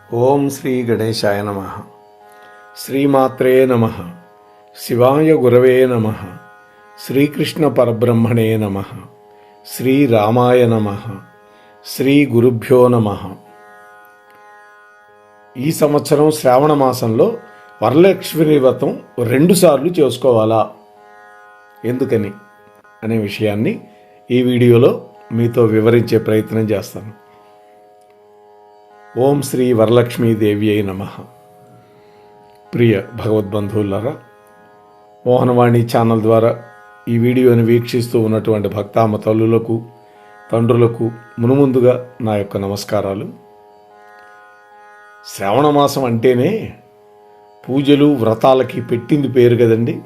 ఓం శ్రీ గణేశాయ నమః. శ్రీమాత్రే నమః. శివాయ గురవే నమః. శ్రీకృష్ణ పరబ్రహ్మణే నమః. శ్రీరామాయ నమః. శ్రీ గురుభ్యో నమః. ఈ సంవత్సరం శ్రావణ మాసంలో వరలక్ష్మి వ్రతం 2 సార్లు చేసుకోవాలా, ఎందుకని అనే విషయాన్ని ఈ వీడియోలో మీతో వివరించే ప్రయత్నం చేస్తాను. ఓం శ్రీ వరలక్ష్మీదేవి అయి నమః. ప్రియ భగవద్బంధువులారా, మోహనవాణి ఛానల్ ద్వారా ఈ వీడియోని వీక్షిస్తూ ఉన్నటువంటి భక్తామ తల్లులకు, తండ్రులకు మునుముందుగా నా యొక్క నమస్కారాలు. శ్రావణ మాసం అంటేనే పూజలు వ్రతాలకి పెట్టింది పేరు కదండి.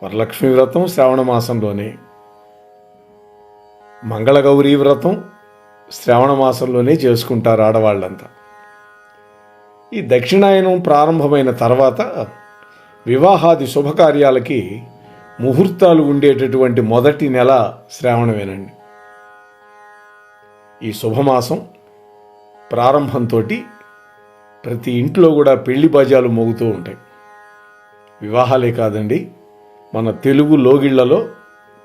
వరలక్ష్మి వ్రతం శ్రావణ మాసంలోనే, మంగళగౌరీ వ్రతం శ్రావణ మాసంలోనే చేసుకుంటారు ఆడవాళ్ళంతా. ఈ దక్షిణాయనం ప్రారంభమైన తర్వాత వివాహాది శుభకార్యాలకి ముహూర్తాలు ఉండేటటువంటి మొదటి నెల శ్రావణమేనండి. ఈ శుభమాసం ప్రారంభంతో ప్రతి ఇంట్లో కూడా పెళ్లి బాజాలు మోగుతూ ఉంటాయి. వివాహాలే కాదండి, మన తెలుగు లోగిళ్లలో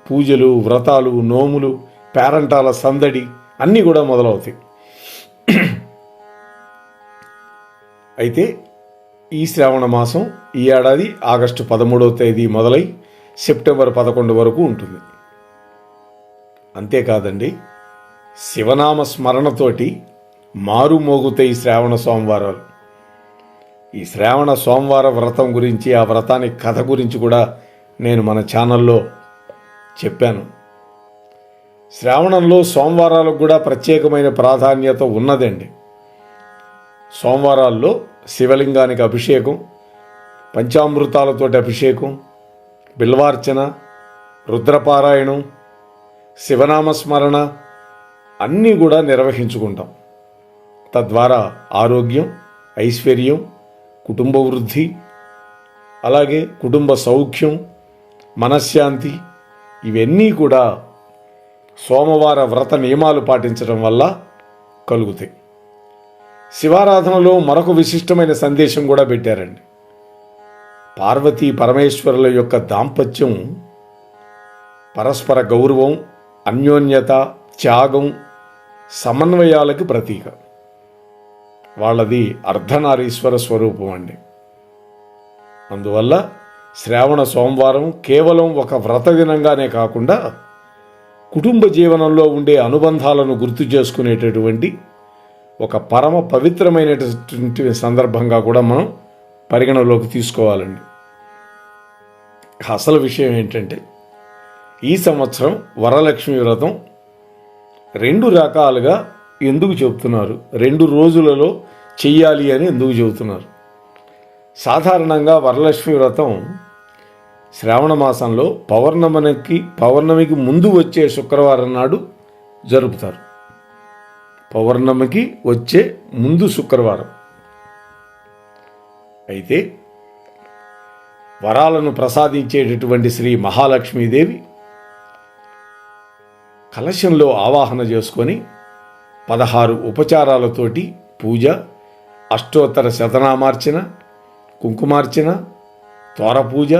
పూజలు, వ్రతాలు, నోములు, పేరంటాల సందడి అన్నీ కూడా మొదలవుతాయి. అయితే ఈ శ్రావణ మాసం ఈ ఏడాది ఆగస్టు 13వ తేదీ మొదలై సెప్టెంబర్ 11 వరకు ఉంటుంది. అంతేకాదండి, శివనామ స్మరణతోటి మారుమోగుతాయి శ్రావణ సోమవారాలు. ఈ శ్రావణ సోమవార వ్రతం గురించి, ఆ వ్రతాని కథ గురించి కూడా నేను మన ఛానల్లో చెప్పాను. శ్రావణంలో సోమవారాలకు కూడా ప్రత్యేకమైన ప్రాధాన్యత ఉన్నదండి. సోమవారాల్లో శివలింగానికి అభిషేకం, పంచామృతాలతోటి అభిషేకం, బిల్వార్చన, రుద్రపారాయణం, శివనామస్మరణ అన్నీ కూడా నిర్వహించుకుంటాం. తద్వారా ఆరోగ్యం, ఐశ్వర్యం, కుటుంబ వృద్ధి, అలాగే కుటుంబ సౌఖ్యం, మనశ్శాంతి ఇవన్నీ కూడా సోమవార వ్రత నియమాలు పాటించడం వల్ల కలుగుతాయి. శివారాధనలో మరొక విశిష్టమైన సందేశం కూడా పెట్టారండి. పార్వతీ పరమేశ్వరుల యొక్క దాంపత్యం పరస్పర గౌరవం, అన్యోన్యత, త్యాగం, సమన్వయాలకి ప్రతీక. వాళ్ళది అర్ధనారీశ్వర స్వరూపం అండి. అందువల్ల శ్రావణ సోమవారం కేవలం ఒక వ్రత దినంగానే కాకుండా కుటుంబ జీవనంలో ఉండే అనుబంధాలను గుర్తు చేసుకునేటటువంటి ఒక పరమ పవిత్రమైనటువంటి సందర్భంగా కూడా మనం పరిగణలోకి తీసుకోవాలండి. అసలు విషయం ఏంటంటే, ఈ సంవత్సరం వరలక్ష్మి వ్రతం 2 రకాలుగా ఎందుకు చెబుతున్నారు, 2 రోజులలో చెయ్యాలి అని ఎందుకు చెబుతున్నారు? సాధారణంగా వరలక్ష్మి వ్రతం శ్రావణ మాసంలో పౌర్ణమికి ముందు వచ్చే శుక్రవారం నాడు జరుపుతారు. పౌర్ణమికి వచ్చే ముందు శుక్రవారం. అయితే వరాలను ప్రసాదించేటటువంటి శ్రీ మహాలక్ష్మీదేవి కలశంలో ఆవాహన చేసుకొని 16 ఉపచారాలతోటి పూజ, అష్టోత్తర శతనామార్చన, కుంకుమార్చన, తోర పూజ,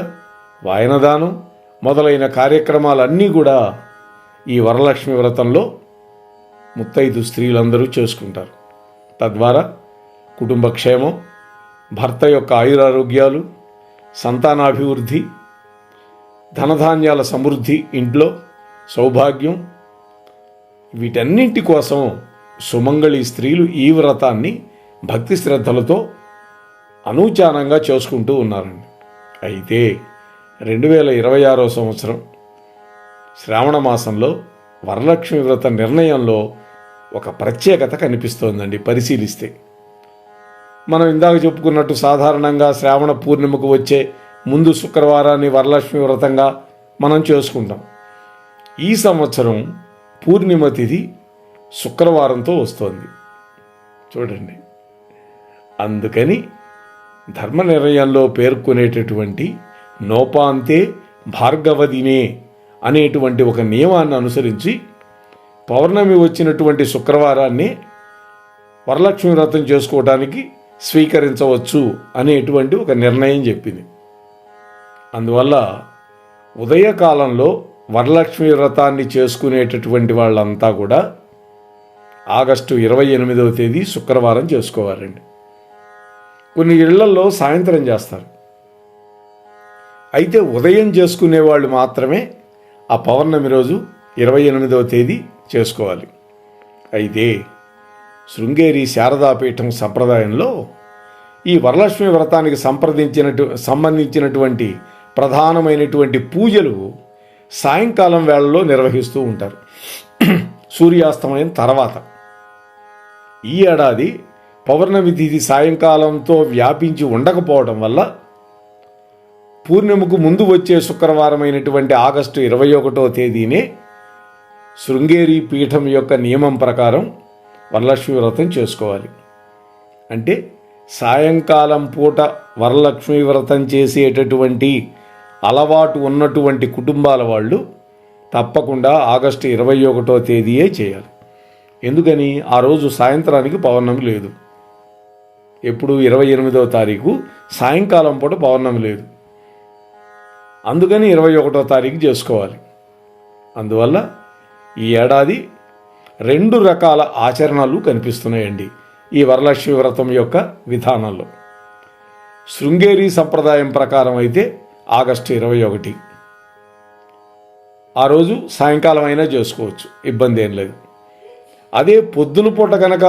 వాయనదానం మొదలైన కార్యక్రమాలన్నీ కూడా ఈ వరలక్ష్మి వ్రతంలో ముత్తైదు స్త్రీలందరూ చేసుకుంటారు. తద్వారా కుటుంబ క్షేమం, భర్త యొక్క ఆయురారోగ్యాలు, సంతానాభివృద్ధి, ధనధాన్యాల సమృద్ధి, ఇంట్లో సౌభాగ్యం, వీటన్నింటి కోసం సుమంగళి స్త్రీలు ఈ వ్రతాన్ని భక్తి శ్రద్ధలతో అనూచానంగా చేసుకుంటూ ఉన్నారండి. అయితే 2026వ సంవత్సరం శ్రావణ మాసంలో వరలక్ష్మి వ్రత నిర్ణయంలో ఒక ప్రత్యేకత కనిపిస్తోందండి. పరిశీలిస్తే మనం ఇందాక చెప్పుకున్నట్టు సాధారణంగా శ్రావణ పూర్ణిమకు వచ్చే ముందు శుక్రవారాన్ని వరలక్ష్మి వ్రతంగా మనం చేసుకుంటాం. ఈ సంవత్సరం పూర్ణిమ తిథి శుక్రవారంతో వస్తోంది చూడండి. అందుకని ధర్మ నిర్ణయంలో పేర్కొనేటటువంటి నోపాంతే భార్గవదినే అనేటువంటి ఒక నియమాన్ని అనుసరించి పౌర్ణమి వచ్చినటువంటి శుక్రవారాన్ని వరలక్ష్మి వ్రతం చేసుకోవడానికి స్వీకరించవచ్చు అనేటువంటి ఒక నిర్ణయం చెప్పింది. అందువల్ల ఉదయకాలంలో వరలక్ష్మి వ్రతాన్ని చేసుకునేటటువంటి వాళ్ళంతా కూడా ఆగస్టు 28వ తేదీ శుక్రవారం చేసుకోవాలండి. కొన్ని ఇళ్లల్లో సాయంత్రం చేస్తారు. అయితే ఉదయం చేసుకునే వాళ్ళు మాత్రమే ఆ పౌర్ణమి రోజు 28వ తేదీ చేసుకోవాలి. అయితే శృంగేరి శారదాపీఠం సంప్రదాయంలో ఈ వరలక్ష్మి వ్రతానికి సంబంధించినటువంటి ప్రధానమైనటువంటి పూజలు సాయంకాలం వేళల్లో నిర్వహిస్తూ ఉంటారు, సూర్యాస్తమయం తర్వాత. ఈ ఏడాది పౌర్ణమి తిథి సాయంకాలంతో వ్యాపించి ఉండకపోవడం వల్ల పూర్ణిమకు ముందు వచ్చే శుక్రవారమైనటువంటి ఆగస్టు 21వ తేదీనే శృంగేరి పీఠం యొక్క నియమం ప్రకారం వరలక్ష్మి వ్రతం చేసుకోవాలి. అంటే సాయంకాలం పూట వరలక్ష్మి వ్రతం చేసేటటువంటి అలవాటు ఉన్నటువంటి కుటుంబాల వాళ్ళు తప్పకుండా ఆగస్టు 21వ తేదీయే చేయాలి. ఎందుకని? ఆ రోజు సాయంత్రానికి పౌర్ణమి లేదు. ఎప్పుడు 28వ తారీఖు సాయంకాలం పూట పౌర్ణమి లేదు. అందుకని 21వ తారీఖు చేసుకోవాలి. అందువల్ల ఈ ఏడాది 2 రకాల ఆచరణలు కనిపిస్తున్నాయండి ఈ వరలక్ష్మి వ్రతం యొక్క విధానంలో. శృంగేరి సంప్రదాయం ప్రకారం అయితే ఆగస్టు 21. ఆ రోజు సాయంకాలం అయినా చేసుకోవచ్చు, ఇబ్బంది ఏం లేదు. అదే పొద్దున పూట కనుక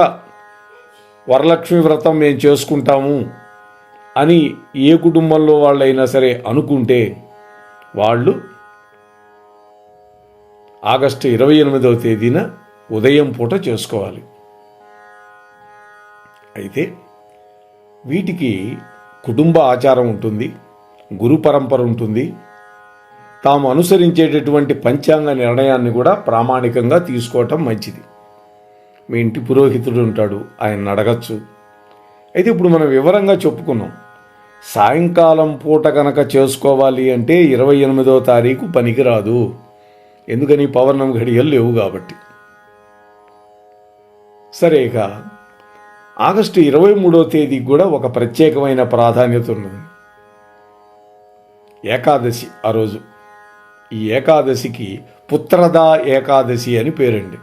వరలక్ష్మి వ్రతం మేము చేసుకుంటాము అని ఏ కుటుంబంలో వాళ్ళైనా సరే అనుకుంటే వాళ్ళు ఆగస్టు 28వ తేదీన ఉదయం పూట చేసుకోవాలి. అయితే వీటికి కుటుంబ ఆచారం ఉంటుంది, గురు పరంపర ఉంటుంది. తాము అనుసరించేటటువంటి పంచాంగ నిర్ణయాన్ని కూడా ప్రామాణికంగా తీసుకోవటం మంచిది. మీ ఇంటి పురోహితుడు ఉంటాడు, ఆయన అడగచ్చు. అయితే ఇప్పుడు మనం వివరంగా చెప్పుకున్నాం, సాయంకాలం పూట కనుక చేసుకోవాలి అంటే 28వ తారీఖు పనికిరాదు. ఎందుకని? పౌర్ణమి ఘడియలు లేవు కాబట్టి. సరే, ఇక ఆగస్టు 23వ తేదీకి కూడా ఒక ప్రత్యేకమైన ప్రాధాన్యత ఉన్నది. ఏకాదశి ఆ రోజు. ఈ ఏకాదశికి పుత్రదా ఏకాదశి అని పేరండి.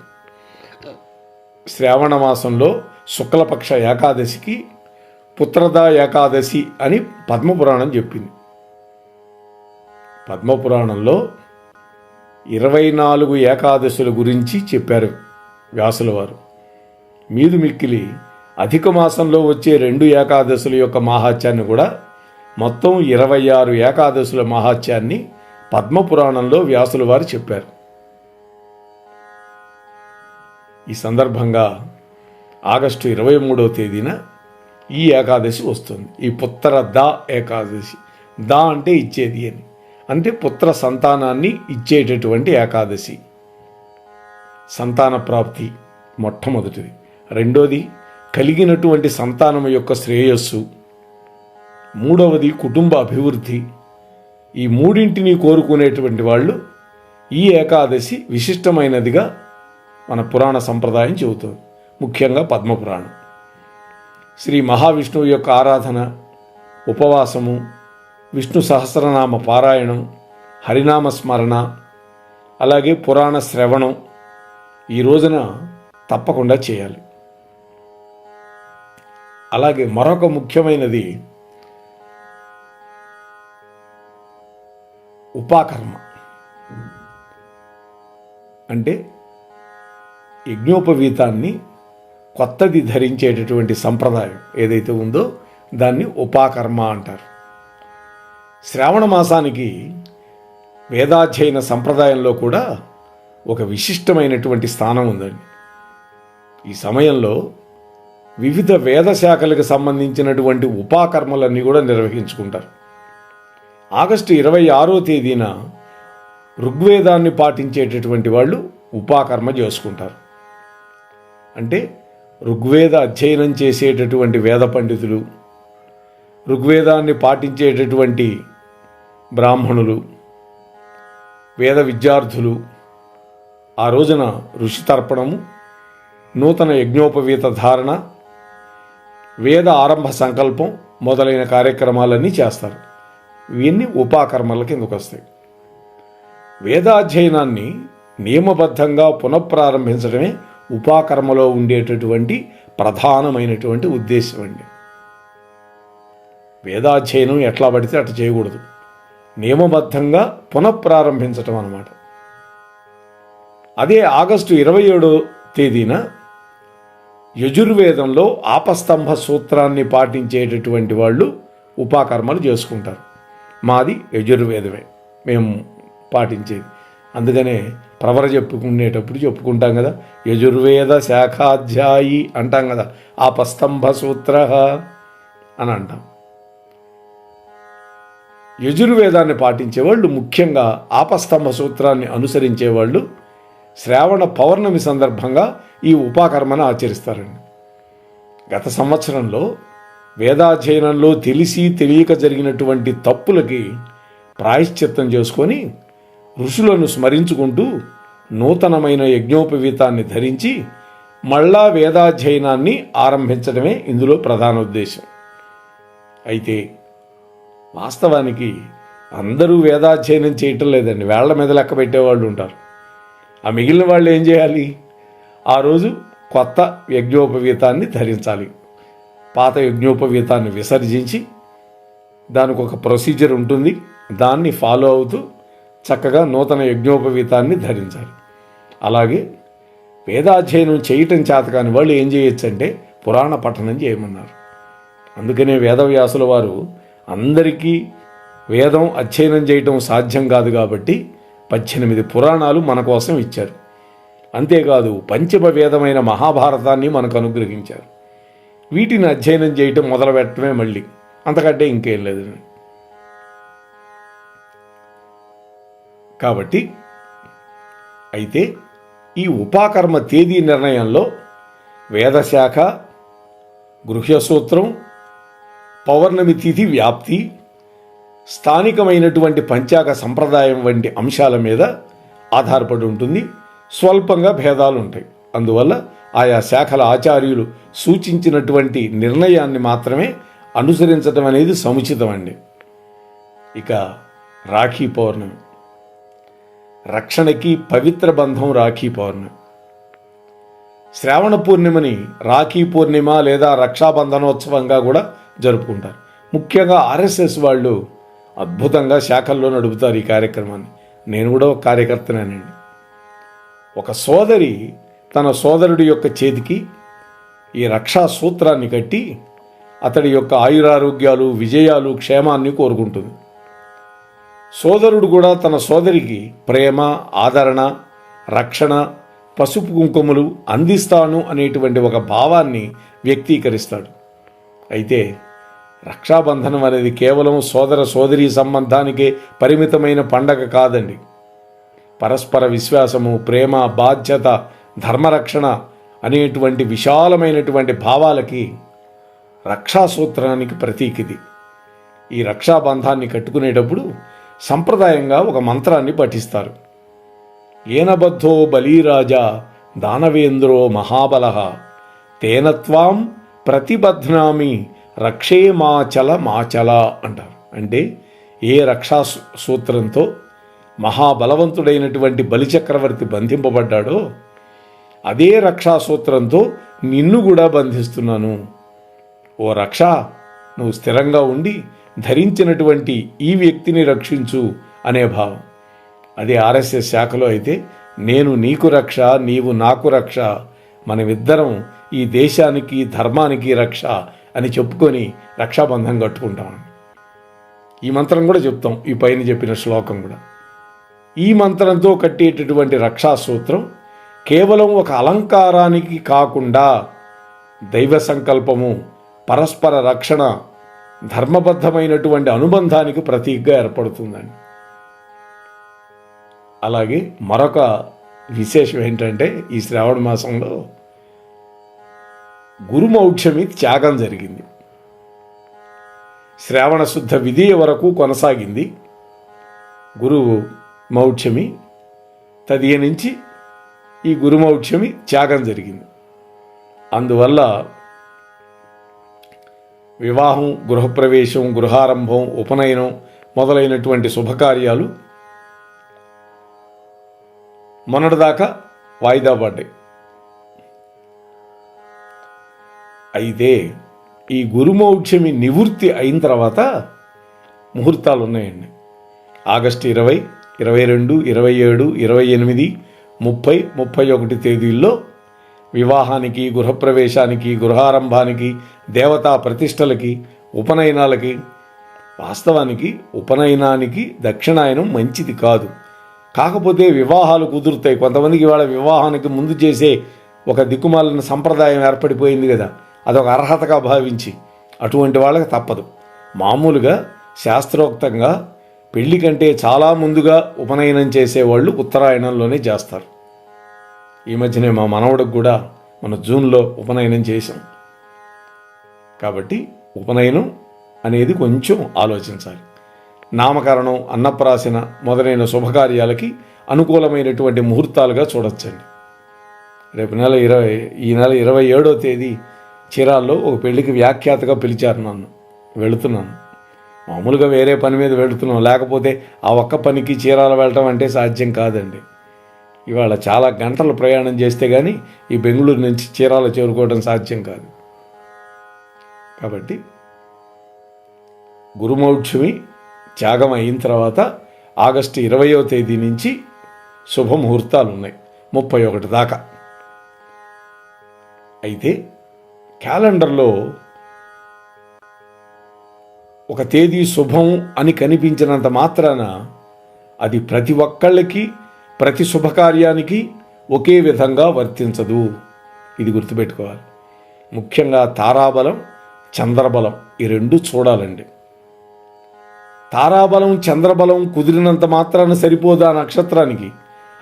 శ్రావణ మాసంలో శుక్లపక్ష ఏకాదశికి పుత్రదా ఏకాదశి అని పద్మపురాణం చెప్పింది. పద్మపురాణంలో 24 ఏకాదశుల గురించి చెప్పారు వ్యాసుల వారు. మీదు మిక్కిలి అధిక మాసంలో వచ్చే 2 ఏకాదశుల యొక్క మహాత్యాన్ని కూడా, మొత్తం 26 ఏకాదశుల మహాత్యాన్ని పద్మపురాణంలో వ్యాసుల వారు చెప్పారు. ఈ సందర్భంగా ఆగస్టు 23వ తేదీన ఈ ఏకాదశి వస్తుంది. ఈ పుత్ర దా ఏకాదశి. దా అంటే ఇచ్చేది అని, అంటే పుత్ర సంతానాన్ని ఇచ్చేటటువంటి ఏకాదశి. సంతాన ప్రాప్తి మొట్టమొదటిది. రెండోది కలిగినటువంటి సంతానం యొక్క శ్రేయస్సు. మూడవది కుటుంబ అభివృద్ధి. ఈ మూడింటిని కోరుకునేటువంటి వాళ్ళు ఈ ఏకాదశి విశిష్టమైనదిగా మన పురాణ సంప్రదాయం చెబుతుంది, ముఖ్యంగా పద్మపురాణం. శ్రీ మహావిష్ణువు యొక్క ఆరాధన, ఉపవాసము, విష్ణు సహస్రనామ పారాయణం, హరినామ స్మరణ, అలాగే పురాణ శ్రవణం ఈ రోజున తప్పకుండా చేయాలి. అలాగే మరొక ముఖ్యమైనది ఉపాకర్మ. అంటే యజ్ఞోపవీతాన్ని కొత్తది ధరించేటటువంటి సంప్రదాయం ఏదైతే ఉందో దాన్ని ఉపాకర్మ అంటారు. శ్రావణ మాసానికి వేదాధ్యయన సంప్రదాయంలో కూడా ఒక విశిష్టమైనటువంటి స్థానం ఉందండి. ఈ సమయంలో వివిధ వేద శాఖలకు సంబంధించినటువంటి ఉపాకర్మలన్నీ కూడా నిర్వహించుకుంటారు. ఆగస్టు 26వ తేదీన ఋగ్వేదాన్ని పాటించేటటువంటి వాళ్ళు ఉపాకర్మ చేసుకుంటారు. అంటే ఋగ్వేద అధ్యయనం చేసేటటువంటి వేద పండితులు, ఋగ్వేదాన్ని పాటించేటటువంటి బ్రాహ్మణులు, వేద విద్యార్థులు ఆ రోజున ఋషి తర్పణము, నూతన యజ్ఞోపవీత ధారణ, వేద ఆరంభ సంకల్పం మొదలైన కార్యక్రమాలన్నీ చేస్తారు. ఇవన్నీ ఉపాకర్మల కిందకు వస్తాయి. వేదాధ్యయనాన్ని నియమబద్ధంగా పునఃప్రారంభించడమే ఉపాకర్మలో ఉండేటటువంటి ప్రధానమైనటువంటి ఉద్దేశం అండి. వేదాధ్యయనం ఎట్లా పడితే అట్లా చేయకూడదు, నియమబద్ధంగా పునఃప్రారంభించటం అన్నమాట. అదే ఆగస్టు 27వ తేదీన యజుర్వేదంలో ఆపస్తంభ సూత్రాన్ని పాటించేటటువంటి వాళ్ళు ఉపాకర్మలు చేసుకుంటారు. మాది యజుర్వేదమే మేము పాటించేది. అందుకనే ప్రవర చెప్పుకునేటప్పుడు చెప్పుకుంటాం కదా, యజుర్వేద శాఖాధ్యాయి అంటాం కదా, ఆపస్తంభ సూత్ర అని అంటాం. యజుర్వేదాన్ని పాటించేవాళ్ళు, ముఖ్యంగా ఆపస్తంభ సూత్రాన్ని అనుసరించేవాళ్ళు శ్రావణ పౌర్ణమి సందర్భంగా ఈ ఉపాకర్మను ఆచరిస్తారండి. గత సంవత్సరంలో వేదాధ్యయనంలో తెలిసి తెలియక జరిగినటువంటి తప్పులకి ప్రాయశ్చిత్తం చేసుకొని ఋషులను స్మరించుకుంటూ నూతనమైన యజ్ఞోపవీతాన్ని ధరించి మళ్ళా వేదాధ్యయనాన్ని ఆరంభించడమే ఇందులో ప్రధాన ఉద్దేశం. అయితే వాస్తవానికి అందరూ వేదాధ్యయనం చేయటం లేదండి. వేళ్ల మీద లెక్క పెట్టేవాళ్ళు ఉంటారు. ఆ మిగిలిన వాళ్ళు ఏం చేయాలి? ఆ రోజు కొత్త యజ్ఞోపవీతాన్ని ధరించాలి. పాత యజ్ఞోపవీతాన్ని విసర్జించి దానికి ఒక ప్రొసీజర్ ఉంటుంది, దాన్ని ఫాలో అవుతూ చక్కగా నూతన యజ్ఞోపవీతాన్ని ధరించాలి. అలాగే వేదాధ్యయనం చేయటం చేతకాని వాళ్ళు ఏం చేయొచ్చంటే పురాణ పఠనం చేయమన్నారు. అందుకనే వేదవ్యాసుల వారు అందరికీ వేదం అధ్యయనం చేయటం సాధ్యం కాదు కాబట్టి 18 పురాణాలు మన కోసం ఇచ్చారు. అంతేకాదు పంచమ వేదమైన మహాభారతాన్ని మనకు అనుగ్రహించారు. వీటిని అధ్యయనం చేయటం మొదలు పెట్టడమే మళ్ళీ, అంతకంటే ఇంకేం లేదు. కాబట్టి అయితే ఈ ఉపాకర్మ తేదీ నిర్ణయంలో వేదశాఖ, గృహ్యసూత్రం, పౌర్ణమి తిథి వ్యాప్తి, స్థానికమైనటువంటి పంచాంగ సంప్రదాయం వంటి అంశాల మీద ఆధారపడి ఉంటుంది. స్వల్పంగా భేదాలు ఉంటాయి. అందువల్ల ఆయా శాఖల ఆచార్యులు సూచించినటువంటి నిర్ణయాన్ని మాత్రమే అనుసరించడం అనేది సముచితమండి. ఇక రాఖీ పౌర్ణమి, రక్షణకి పవిత్ర బంధం రాఖీ పౌర్ణమి. శ్రావణ పూర్ణిమని రాఖీ పూర్ణిమ లేదా రక్షాబంధనోత్సవంగా కూడా జరుపుకుంటారు. ముఖ్యంగా ఆర్ఎస్ఎస్ వాళ్ళు అద్భుతంగా శాఖల్లో నడుపుతారు ఈ కార్యక్రమాన్ని. నేను కూడా ఒక కార్యకర్తనేనండి. ఒక సోదరి తన సోదరుడి యొక్క చేతికి ఈ రక్షా సూత్రాన్ని కట్టి అతడి యొక్క ఆయురారోగ్యాలు, విజయాలు, క్షేమాన్ని కోరుకుంటుంది. సోదరుడు కూడా తన సోదరికి ప్రేమ, ఆదరణ, రక్షణ, పసుపు కుంకుమలు అందిస్తాను అనేటువంటి ఒక భావాన్ని వ్యక్తీకరిస్తాడు. అయితే రక్షాబంధనం అనేది కేవలం సోదర సోదరీ సంబంధానికే పరిమితమైన పండగ కాదండి. పరస్పర విశ్వాసము, ప్రేమ, బాధ్యత, ధర్మరక్షణ అనేటువంటి విశాలమైనటువంటి భావాలకి రక్షాసూత్రానికి ప్రతీకిది. ఈ రక్షాబంధాన్ని కట్టుకునేటప్పుడు సంప్రదాయంగా ఒక మంత్రాన్ని పఠిస్తారు. ఏనబద్ధో బలీరాజా దానవేంద్రో మహాబలః తేనత్వాం ప్రతిబధ్నామి రక్షే మాచల మాచల అంటారు. అంటే ఏ రక్షా సూత్రంతో మహాబలవంతుడైనటువంటి బలిచక్రవర్తి బంధింపబడ్డాడో అదే రక్షా సూత్రంతో నిన్ను కూడా బంధిస్తున్నాను. ఓ రక్ష, నువ్వు స్థిరంగా ఉండి ధరించినటువంటి ఈ వ్యక్తిని రక్షించు అనే భావం. అదే ఆర్ఎస్ఎస్ శాఖలో అయితే నేను నీకు రక్ష, నీవు నాకు రక్ష, మనమిద్దరం ఈ దేశానికి, ధర్మానికి రక్ష అని చెప్పుకొని రక్షాబంధం కట్టుకుంటాం. ఈ మంత్రం కూడా చెప్తాం, ఈ పైన చెప్పిన శ్లోకం కూడా. ఈ మంత్రంతో కట్టేటటువంటి రక్షాసూత్రం కేవలం ఒక అలంకారానికి కాకుండా దైవ సంకల్పము, పరస్పర రక్షణ, ధర్మబద్ధమైనటువంటి అనుబంధానికి ప్రతీకగా ఏర్పడుతుందండి. అలాగే మరొక విశేషం ఏంటంటే ఈ శ్రావణ మాసంలో గురుమౌఢ్యమి త్యాగం జరిగింది. శ్రావణ శుద్ధ విధియ వరకు కొనసాగింది గురువు మౌఢ్యమి. తదియ నుంచి ఈ గురుమౌఢ్యమి త్యాగం జరిగింది. అందువల్ల వివాహం, గృహప్రవేశం, గృహారంభం, ఉపనయనం మొదలైనటువంటి శుభకార్యాలు మొన్నటిదాకా వాయిదా పడ్డాయి. అయితే ఈ గురుమౌఢ్యమి నివృత్తి అయిన తర్వాత ముహూర్తాలు ఉన్నాయండి. ఆగస్టు 20, 22, 27, 28, 30, 31 తేదీల్లో వివాహానికి, గృహప్రవేశానికి, గృహారంభానికి, దేవతా ప్రతిష్టలకి, ఉపనయనాలకి. వాస్తవానికి ఉపనయనానికి దక్షిణాయనం మంచిది కాదు. కాకపోతే వివాహాలు కుదురుతాయి. కొంతమందికి వాళ్ళ వివాహానికి ముందు చేసే ఒక దిక్కుమాలిన సంప్రదాయం ఏర్పడిపోయింది కదా, అదొక అర్హతగా భావించి అటువంటి వాళ్ళకి తప్పదు. మామూలుగా శాస్త్రోక్తంగా పెళ్లి కంటే చాలా ముందుగా ఉపనయనం చేసేవాళ్ళు ఉత్తరాయణంలోనే చేస్తారు. ఈ మధ్యనే మా మనవడికి కూడా మన జూన్లో ఉపనయనం చేశాం. కాబట్టి ఉపనయనం అనేది కొంచెం ఆలోచించాలి. నామకరణం, అన్నప్రాసన మొదలైన శుభకార్యాలకి అనుకూలమైనటువంటి ముహూర్తాలుగా చూడొచ్చండి. రేపు ఈ నెల 27వ తేదీ చీరాల్లో ఒక పెళ్లికి వ్యాఖ్యాతగా పిలిచారు. నన్ను వెళుతున్నాను. మామూలుగా వేరే పని మీద వెళుతున్నాం, లేకపోతే ఆ ఒక్క పనికి చీరాల వెళ్ళటం అంటే సాధ్యం కాదండి. ఇవాళ చాలా గంటలు ప్రయాణం చేస్తే కానీ ఈ బెంగళూరు నుంచి చీరాల చేరుకోవడం సాధ్యం కాదు. కాబట్టి గురుమౌఢ్యమి త్యాగం అయిన తర్వాత ఆగస్టు 20వ తేదీ నుంచి శుభముహూర్తాలు ఉన్నాయి 31 దాకా. అయితే క్యాలెండర్లో ఒక తేదీ శుభం అని కనిపించినంత మాత్రాన అది ప్రతి ఒక్కళ్ళకి, ప్రతి శుభకార్యానికి ఒకే విధంగా వర్తించదు. ఇది గుర్తుపెట్టుకోవాలి. ముఖ్యంగా తారాబలం, చంద్రబలం ఈ రెండు చూడాలండి. తారాబలం, చంద్రబలం కుదిరినంత మాత్రాన సరిపోదు ఆ నక్షత్రానికి.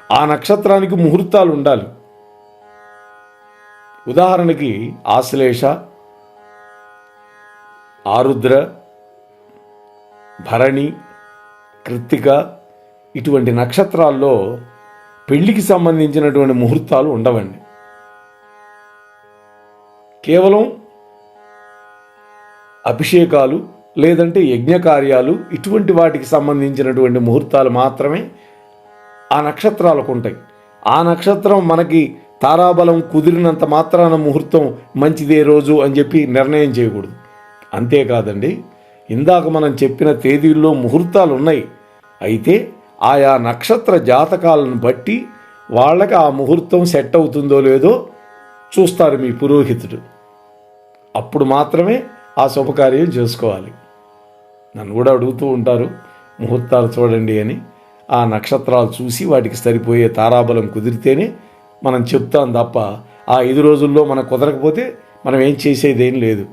ఆ నక్షత్రానికి ముహూర్తాలు ఉండాలి. ఉదాహరణకి ఆశ్లేష, ఆరుద్ర, భరణి, కృత్తిక ఇటువంటి నక్షత్రాల్లో పెళ్లికి సంబంధించినటువంటి ముహూర్తాలు ఉండవండి. కేవలం అభిషేకాలు లేదంటే యజ్ఞకార్యాలు ఇటువంటి వాటికి సంబంధించినటువంటి ముహూర్తాలు మాత్రమే ఆ నక్షత్రాలకు ఉంటాయి. ఆ నక్షత్రం మనకి తారాబలం కుదిరినంత మాత్రాన ముహూర్తం మంచిదే రోజు అని చెప్పి నిర్ణయం చేయకూడదు. అంతేకాదండి, ఇందాక మనం చెప్పిన తేదీల్లో ముహూర్తాలు ఉన్నాయి. అయితే ఆయా నక్షత్ర జాతకాలను బట్టి వాళ్ళకి ఆ ముహూర్తం సెట్ అవుతుందో లేదో చూస్తారు మీ పురోహితుడు. అప్పుడు మాత్రమే ఆ శుభకార్యం చేసుకోవాలి. నన్ను కూడా అడుగుతూ ఉంటారు, ముహూర్తాలు చూడండి అని. ఆ నక్షత్రాలు చూసి వాటికి సరిపోయే తారాబలం కుదిరితేనే మనం చెప్తాం తప్ప ఆ 5 రోజుల్లో మనకు కుదరకపోతే మనం ఏం చేసేదేం లేదు.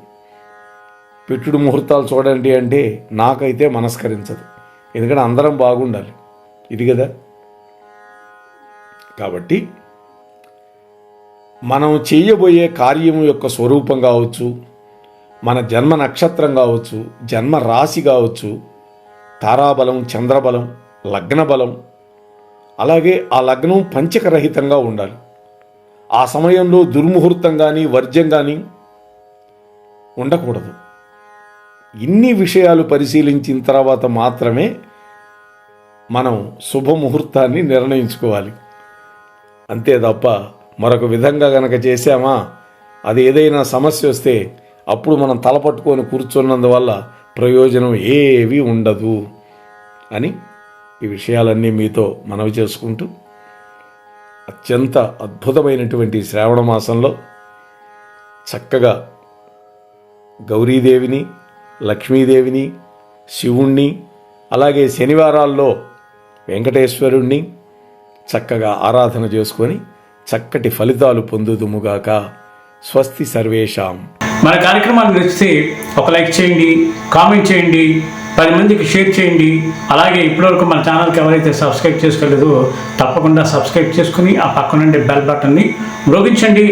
పెట్టుడు ముహూర్తాలు చూడండి అంటే నాకైతే మనస్కరించదు. ఎందుకంటే అందరం బాగుండాలి, ఇది కదా. కాబట్టి మనం చేయబోయే కార్యము యొక్క స్వరూపం కావచ్చు, మన జన్మ నక్షత్రం కావచ్చు, జన్మ రాశి కావచ్చు, తారాబలం, చంద్రబలం, లగ్నబలం, అలాగే ఆ లగ్నం పంచకరహితంగా ఉండాలి. ఆ సమయంలో దుర్ముహూర్తం కానీ వర్జ్యం కానీ ఉండకూడదు. ఇన్ని విషయాలు పరిశీలించిన తర్వాత మాత్రమే మనం శుభముహూర్తాన్ని నిర్ణయించుకోవాలి. అంతే తప్ప మరొక విధంగా గనక చేశామా, అది ఏదైనా సమస్య వస్తే అప్పుడు మనం తలపట్టుకొని కూర్చున్నందువల్ల ప్రయోజనం ఏమీ ఉండదు అని ఈ విషయాలన్నీ మీతో మనవి చేసుకుంటూ, అత్యంత అద్భుతమైనటువంటి శ్రావణ మాసంలో చక్కగా గౌరీదేవిని, లక్ష్మీదేవిని, శివుణ్ణి, అలాగే శనివారాల్లో వెంకటేశ్వరుణ్ణి చక్కగా ఆరాధన చేసుకొని చక్కటి ఫలితాలు పొందుదుముగాక. స్వస్తి సర్వేషాం. మన కార్యక్రమాన్ని నచ్చితే ఒక లైక్ చేయండి, కామెంట్ చేయండి, 10 మందికి షేర్ చేయండి. అలాగే ఇప్పటివరకు మన ఛానల్కి ఎవరైతే సబ్స్క్రైబ్ చేసుకోలేదో తప్పకుండా సబ్స్క్రైబ్ చేసుకుని ఆ పక్కనుండే బెల్ బటన్ని మ్రోగించండి.